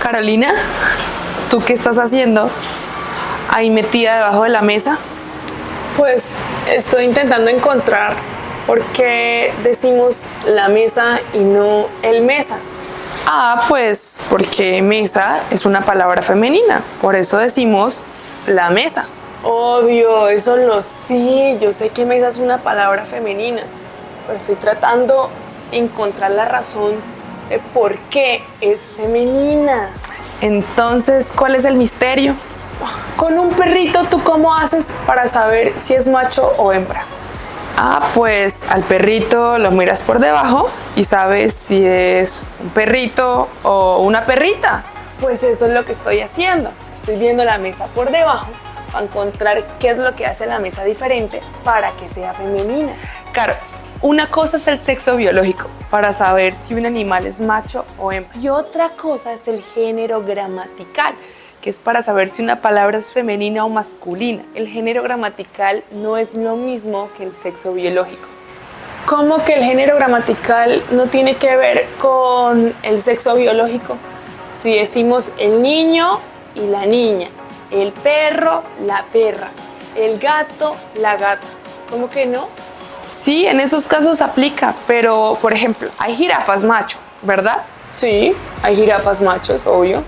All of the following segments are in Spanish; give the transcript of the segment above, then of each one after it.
Carolina, ¿tú qué estás haciendo ahí metida debajo de la mesa? Pues estoy intentando encontrar por qué decimos la mesa y no el mesa. Pues porque mesa es una palabra femenina, por eso decimos la mesa. Obvio, eso lo sé, yo sé que mesa es una palabra femenina, pero estoy tratando de encontrar la razón de por qué es femenina. Entonces, ¿cuál es el misterio? Con un perrito, ¿tú cómo haces para saber si es macho o hembra? Pues al perrito lo miras por debajo y sabes si es un perrito o una perrita. Pues eso es lo que estoy haciendo. Estoy viendo la mesa por debajo para encontrar qué es lo que hace la mesa diferente para que sea femenina. Claro, una cosa es el sexo biológico, para saber si un animal es macho o hembra. Y otra cosa es el género gramatical, Que es para saber si una palabra es femenina o masculina. El género gramatical no es lo mismo que el sexo biológico. ¿Cómo que el género gramatical no tiene que ver con el sexo biológico? Si decimos el niño y la niña, el perro, la perra, el gato, la gata, ¿cómo que no? Sí, en esos casos aplica, pero por ejemplo, hay jirafas macho, ¿verdad? Sí, hay jirafas machos, obvio.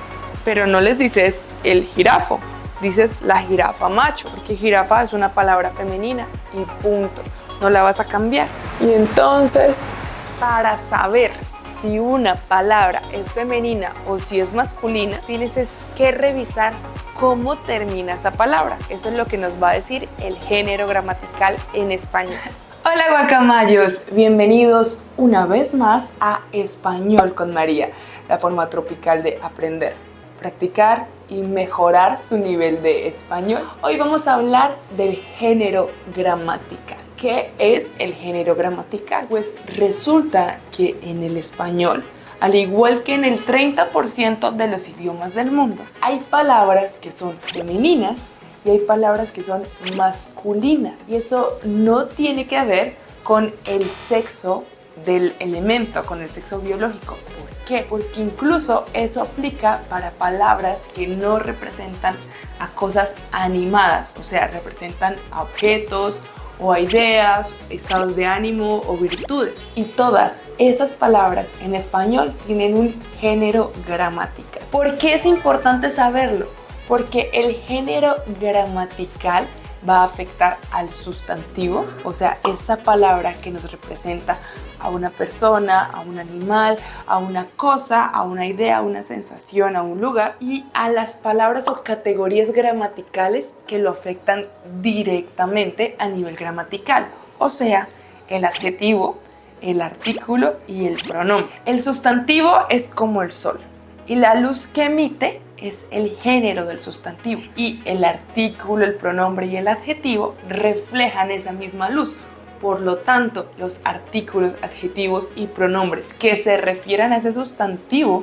Pero no les dices el jirafo, dices la jirafa macho, porque jirafa es una palabra femenina y punto, no la vas a cambiar. Y entonces, Para saber si una palabra es femenina o si es masculina, tienes que revisar cómo termina esa palabra. Eso es lo que nos va a decir el género gramatical en español. hola guacamayos, bienvenidos una vez más a Español con María, la forma tropical de aprender, practicar y mejorar su nivel de español. Hoy vamos a hablar del género gramatical. ¿Qué es el género gramatical? Pues resulta que en el español, al igual que en el 30% de los idiomas del mundo, hay palabras que son femeninas y hay palabras que son masculinas. Y eso no tiene que ver con el sexo del elemento, con el sexo biológico. ¿Por qué? Porque incluso eso aplica para palabras que no representan a cosas animadas, o sea, representan a objetos o a ideas, estados de ánimo o virtudes. Y todas esas palabras en español tienen un género gramatical. ¿Por qué es importante saberlo? Porque el género gramatical va a afectar al sustantivo, o sea, esa palabra que nos representa a una persona, a un animal, a una cosa, a una idea, a una sensación, a un lugar, y a las palabras o categorías gramaticales que lo afectan directamente a nivel gramatical, o sea, el adjetivo, el artículo y el pronombre. El sustantivo es como el sol y la luz que emite es el género del sustantivo, y el artículo, el pronombre y el adjetivo reflejan esa misma luz. Por lo tanto, los artículos, adjetivos y pronombres que se refieran a ese sustantivo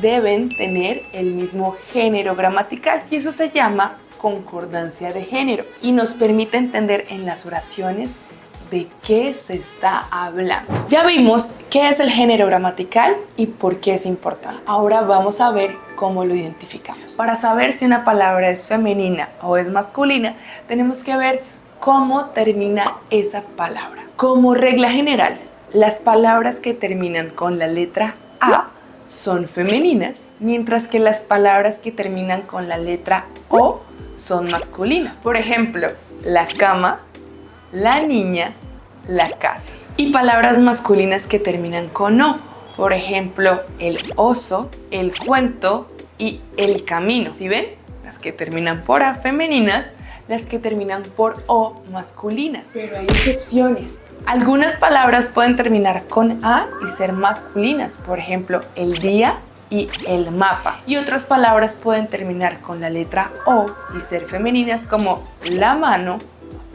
deben tener el mismo género gramatical, y eso se llama concordancia de género y nos permite entender en las oraciones de qué se está hablando. Ya vimos qué es el género gramatical y por qué es importante. Ahora vamos a ver cómo lo identificamos. Para saber si una palabra es femenina o es masculina, tenemos que ver cómo termina esa palabra. Como regla general, las palabras que terminan con la letra A son femeninas, mientras que las palabras que terminan con la letra O son masculinas. Por ejemplo, la cama, la niña, la casa. Y palabras masculinas que terminan con O, por ejemplo, el oso, el cuento y el camino. ¿Sí ven? Las que terminan por A femeninas, las que terminan por O masculinas. Pero hay excepciones. Algunas palabras pueden terminar con A y ser masculinas, por ejemplo, el día y el mapa. Y otras palabras pueden terminar con la letra O y ser femeninas, como la mano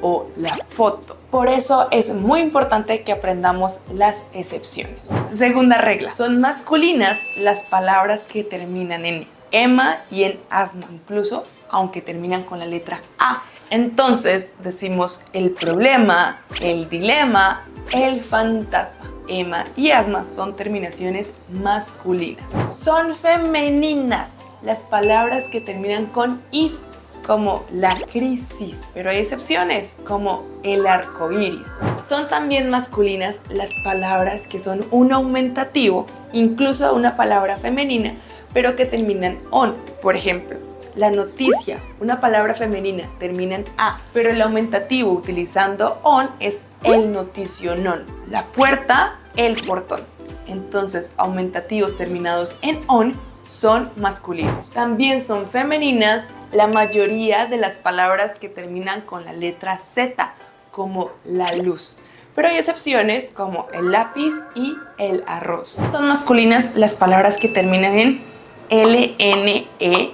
o la foto. Por eso es muy importante que aprendamos las excepciones. Segunda regla, son masculinas las palabras que terminan en ema y en asma, incluso aunque terminan con la letra A. Entonces decimos el problema, el dilema, El fantasma. Ema y asma son terminaciones masculinas. Son femeninas las palabras que terminan con is, como la crisis, pero hay excepciones, como el arco iris. Son también masculinas las palabras que son un aumentativo, incluso una palabra femenina, pero que terminan on. Por ejemplo, la noticia, una palabra femenina, termina en a, pero el aumentativo utilizando on es el noticionón. La puerta, el portón. Entonces, aumentativos terminados en on son masculinos. También son femeninas la mayoría de las palabras que terminan con la letra Z, como la luz. Pero hay excepciones como el lápiz y el arroz. Son masculinas las palabras que terminan en LNER.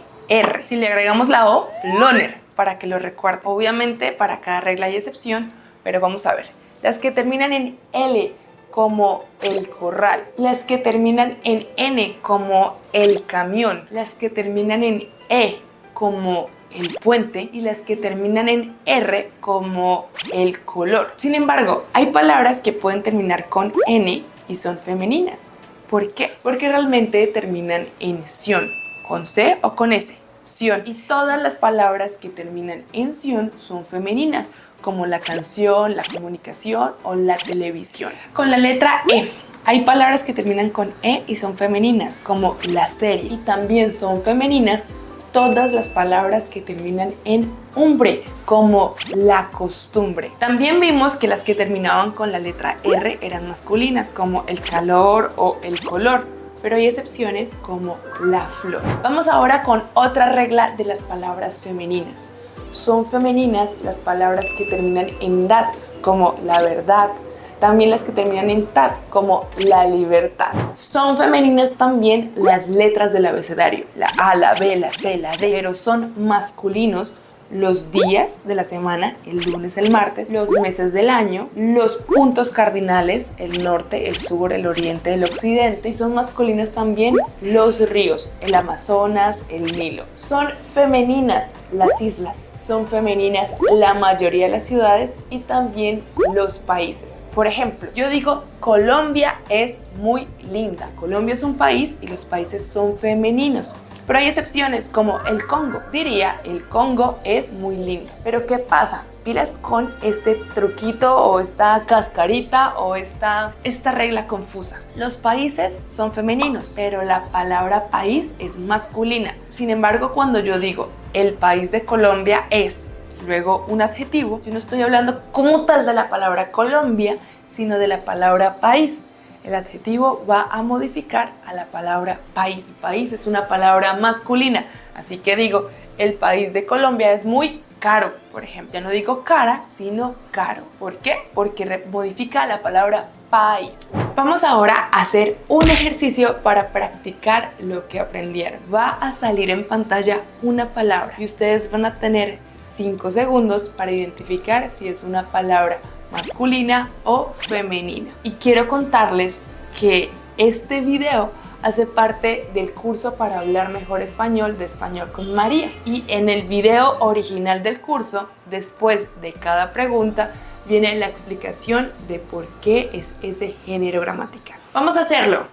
Si le agregamos la O, loner, para que lo recuerde. Obviamente para cada regla hay excepción, pero vamos a ver. Las que terminan en L, como el corral. Las que terminan en N, como el camión. Las que terminan en E, como el puente. Y las que terminan en R, como el color. Sin embargo, hay palabras que pueden terminar con N y son femeninas. ¿Por qué? Porque realmente terminan en ción, con C o con S, ción. Y todas las palabras que terminan en ción son femeninas, como la canción, la comunicación o la televisión. Con la letra E, hay palabras que terminan con E y son femeninas, como la serie. Y también son femeninas todas las palabras que terminan en umbre, como la costumbre. También vimos que las que terminaban con la letra R eran masculinas, como el calor o el color, pero hay excepciones como la flor. Vamos ahora con otra regla de las palabras femeninas. Son femeninas las palabras que terminan en dad, como la verdad. También las que terminan en tat, como la libertad. Son femeninas también las letras del abecedario, la A, la B, la C, la D, pero son masculinos los días de la semana, el lunes, el martes, los meses del año, los puntos cardinales, el norte, el sur, el oriente, el occidente, y son masculinos también los ríos, el Amazonas, el Nilo. Son femeninas las islas, son femeninas la mayoría de las ciudades y también los países. Por ejemplo, yo digo Colombia es muy linda. Colombia es un país y los países son femeninos. Pero hay excepciones como el Congo. Diría, el Congo es muy lindo. Pero ¿qué pasa? Pilas con este truquito o esta cascarita o esta regla confusa. Los países son femeninos, pero la palabra país es masculina. Sin embargo, cuando yo digo el país de Colombia es, luego un adjetivo, yo no estoy hablando como tal de la palabra Colombia, sino de la palabra país. El adjetivo va a modificar a la palabra país. País es una palabra masculina, así que digo, el país de Colombia es muy caro, por ejemplo. Ya no digo cara, sino caro. ¿Por qué? Porque modifica la palabra país. Vamos ahora a hacer un ejercicio para practicar lo que aprendieron. Va a salir en pantalla una palabra y ustedes van a tener 5 segundos para identificar si es una palabra masculina o femenina. Y quiero contarles que este video hace parte del curso para hablar mejor español de Español con María. Y en el video original del curso, después de cada pregunta, viene la explicación de por qué es ese género gramatical. Vamos a hacerlo.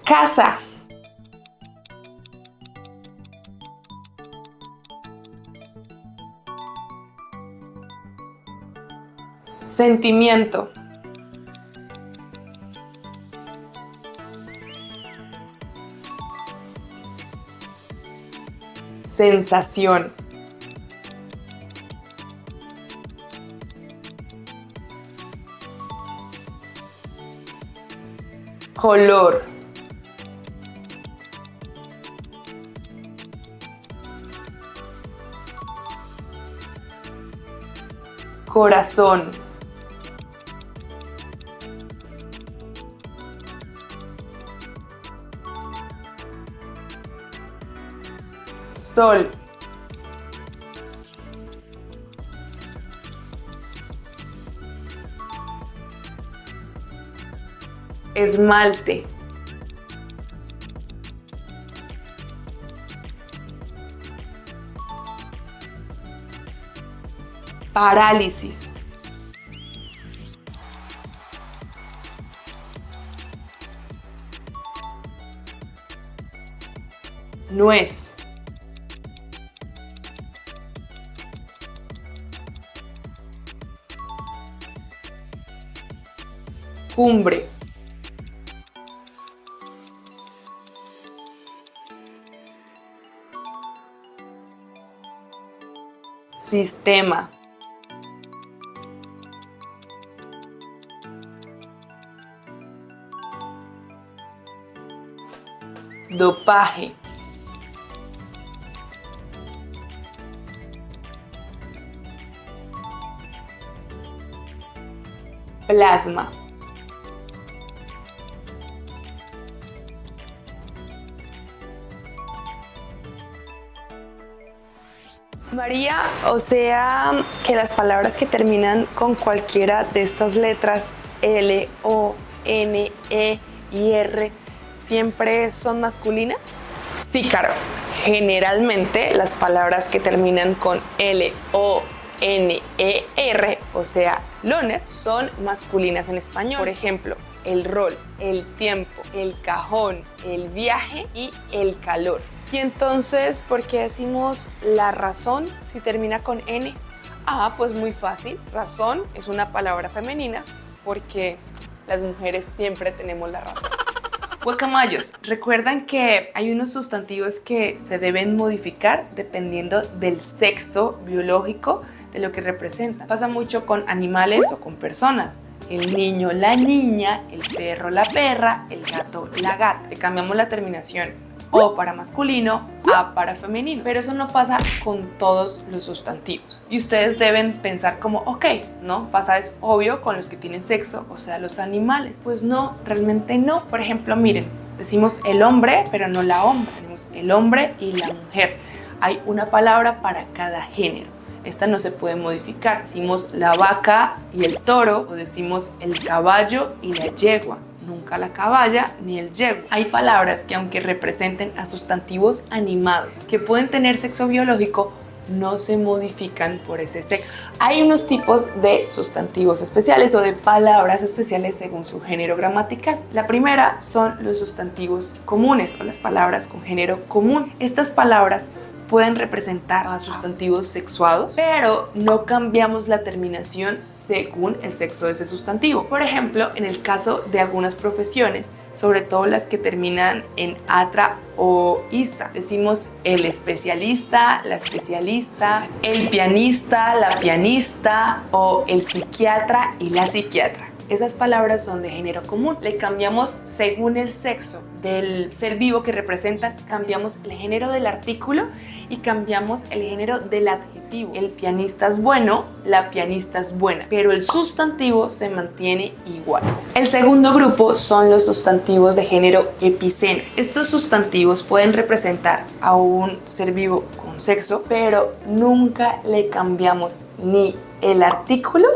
Casa. Sentimiento. Sensación. Color. Corazón. Sol. Esmalte. Parálisis. nuez, cumbre, sistema, dopaje, plasma, María, o sea que las palabras que terminan con cualquiera de estas letras L, O, N, E y R siempre son masculinas. Sí, claro. Generalmente las palabras que terminan con L, O, N, E, R, o sea, loner, son masculinas en español. Por ejemplo, el rol, el tiempo, el cajón, el viaje y el calor. Y entonces, ¿por qué decimos la razón si termina con N? Ah, pues muy fácil. Razón es una palabra femenina porque las mujeres siempre tenemos la razón. Guacamayos, recuerdan que hay unos sustantivos que se deben modificar dependiendo del sexo biológico de lo que representan. Pasa mucho con animales o con personas. El niño, la niña, el perro, la perra, el gato, la gata. Le cambiamos la terminación O para masculino, A para femenino. Pero eso no pasa con todos los sustantivos. Y ustedes deben pensar como, ok, ¿no? Pasa es obvio con los que tienen sexo, o sea, los animales. Pues no, realmente no. Por ejemplo, miren, decimos el hombre, pero no la hombre. Tenemos el hombre y la mujer. Hay una palabra para cada género. Esta no se puede modificar. Decimos la vaca y el toro, o decimos el caballo y la yegua. Nunca la caballa ni el yegua. Hay palabras que, aunque representen a sustantivos animados que pueden tener sexo biológico, no se modifican por ese sexo. Hay unos tipos de sustantivos especiales o de palabras especiales según su género gramatical. La primera son los sustantivos comunes o las palabras con género común. Estas palabras pueden representar a sustantivos sexuados, pero no cambiamos la terminación según el sexo de ese sustantivo. Por ejemplo, en el caso de algunas profesiones, sobre todo las que terminan en atra o ista, decimos el especialista, la especialista, el pianista, la pianista o el psiquiatra y la psiquiatra. Esas palabras son de género común. Le cambiamos según el sexo del ser vivo que representan, cambiamos el género del artículo y cambiamos el género del adjetivo. El pianista es bueno, la pianista es buena, pero el sustantivo se mantiene igual. El segundo grupo son los sustantivos de género epiceno. Estos sustantivos pueden representar a un ser vivo con sexo, pero nunca le cambiamos ni el artículo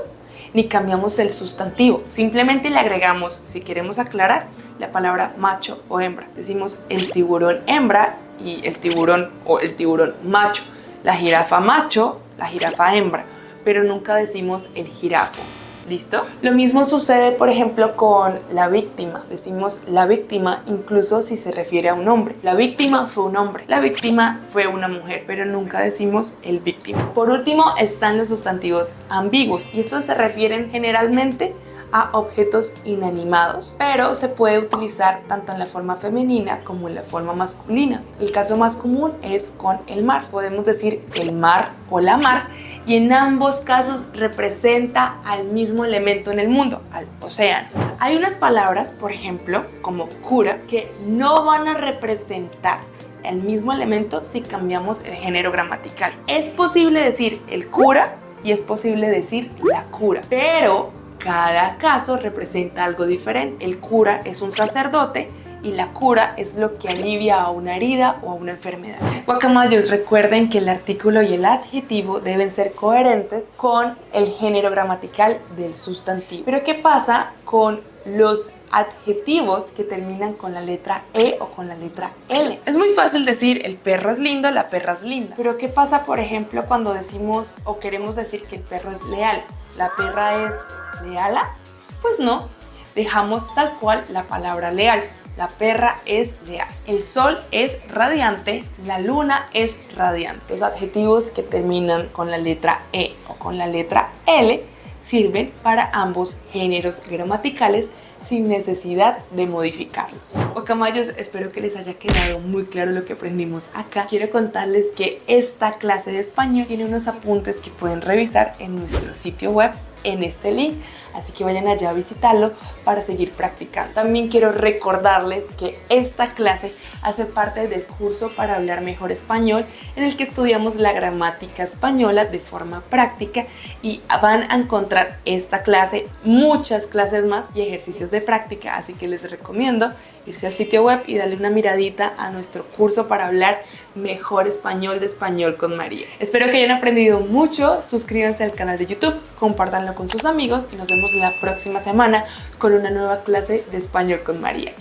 ni cambiamos el sustantivo. Simplemente le agregamos, si queremos aclarar, la palabra macho o hembra. Decimos el tiburón hembra y el tiburón o el tiburón macho, la jirafa macho, la jirafa hembra, pero nunca decimos el jirafo. ¿Listo? Lo mismo sucede, por ejemplo, con la víctima. Decimos la víctima incluso si se refiere a un hombre. La víctima fue un hombre, la víctima fue una mujer, pero nunca decimos el víctima. Por último están los sustantivos ambiguos y estos se refieren generalmente a objetos inanimados, pero se puede utilizar tanto en la forma femenina como en la forma masculina. El caso más común es con el mar. Podemos decir el mar o la mar, y en ambos casos representa al mismo elemento en el mundo, al océano. Hay unas palabras, por ejemplo, como cura, que no van a representar el mismo elemento si cambiamos el género gramatical. Es posible decir el cura y es posible decir la cura, pero cada caso representa algo diferente. El cura es un sacerdote y la cura es lo que alivia a una herida o a una enfermedad. Guacamayos, recuerden que el artículo y el adjetivo deben ser coherentes con el género gramatical del sustantivo. Pero ¿qué pasa con los adjetivos que terminan con la letra E o con la letra L? Es muy fácil decir el perro es lindo, la perra es linda. Pero ¿qué pasa, por ejemplo, cuando decimos o queremos decir que el perro es leal? ¿La perra es leala? Pues no. Dejamos tal cual la palabra leal. la perra es leal, el sol es radiante, la luna es radiante. Los adjetivos que terminan con la letra E o con la letra L sirven para ambos géneros gramaticales sin necesidad de modificarlos. Guacamayos, espero que les haya quedado muy claro lo que aprendimos acá. Quiero contarles que esta clase de español tiene unos apuntes que pueden revisar en nuestro sitio web en este link, así que vayan allá a visitarlo para seguir practicando. También quiero recordarles que esta clase hace parte del curso para hablar mejor español, en el que estudiamos la gramática española de forma práctica, y van a encontrar esta clase, muchas clases más y ejercicios de práctica, así que les recomiendo irse al sitio web y darle una miradita a nuestro curso para hablar mejor español de Español con María. Espero que hayan aprendido mucho, suscríbanse al canal de YouTube, compártanlo con sus amigos y nos vemos la próxima semana con una nueva clase de Español con María.